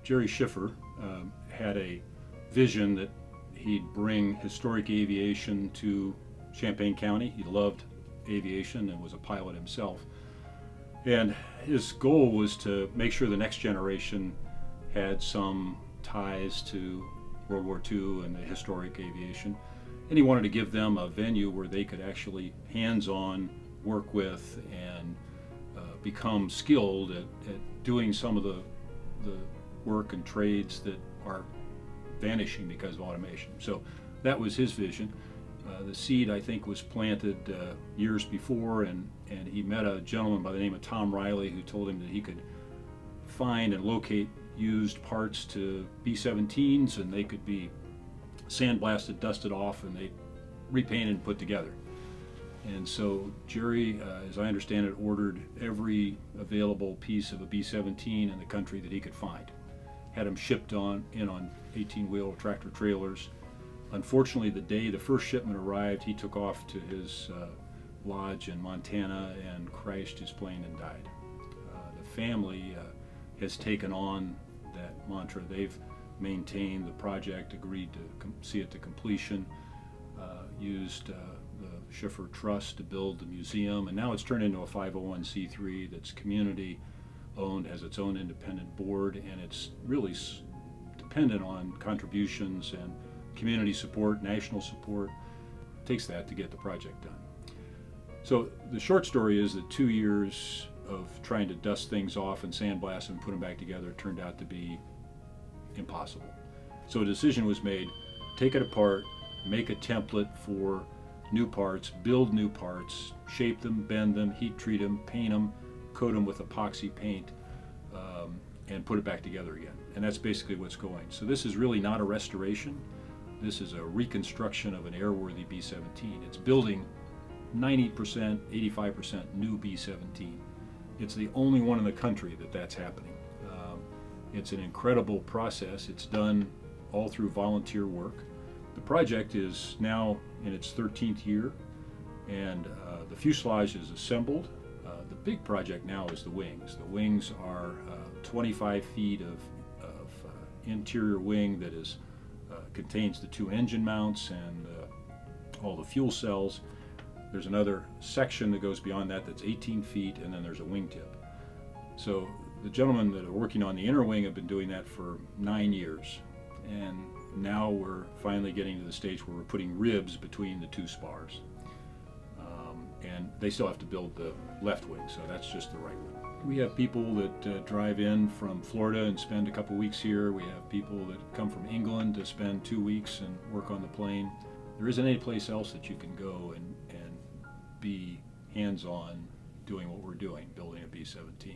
Jerry Schiffer had a vision that he'd bring historic aviation to Champaign County. He loved aviation and was a pilot himself. And his goal was to make sure the next generation had some ties to World War II and the historic aviation. And he wanted to give them a venue where they could actually hands-on work with and become skilled at doing some of the work and trades that are vanishing because of automation. So that was his vision. The seed, I think, was planted years before, and he met a gentleman by the name of Tom Riley who told him that he could find and locate used parts to B-17s, and they could be sandblasted, dusted off, and they repainted and put together. And so Jerry, as I understand it, ordered every available piece of a B-17 in the country that he could find. Had them shipped in on 18-wheel tractor trailers. Unfortunately, the day the first shipment arrived, he took off to his lodge in Montana and crashed his plane and died. The family has taken on that mantra. They've maintained the project, agreed to see it to completion, used the Schiffer Trust to build the museum, and now it's turned into a 501c3 that's community owned, has its own independent board, and it's really dependent on contributions and community support, national support. It takes that to get the project done. So the short story is that 2 years of trying to dust things off and sandblast and put them back together turned out to be impossible. So a decision was made: take it apart, make a template for new parts, build new parts, shape them, bend them, heat treat them, paint them, coat them with epoxy paint, and put it back together again. And that's basically what's going. So this is really not a restoration. This is a reconstruction of an airworthy B-17. It's building 90%, 85% new B-17. It's the only one in the country that's happening. It's an incredible process. It's done all through volunteer work. The project is now in its 13th year, and the fuselage is assembled. The big project now is the wings. The wings are 25 feet of interior wing that contains the two engine mounts and all the fuel cells. There's another section that goes beyond that that's 18 feet, and then there's a wingtip. So the gentlemen that are working on the inner wing have been doing that for 9 years, and now we're finally getting to the stage where we're putting ribs between the two spars. And they still have to build the left wing, so that's just the right one. We have people that drive in from Florida and spend a couple weeks here. We have people that come from England to spend 2 weeks and work on the plane. There isn't any place else that you can go and be hands-on doing what we're doing, building a B-17.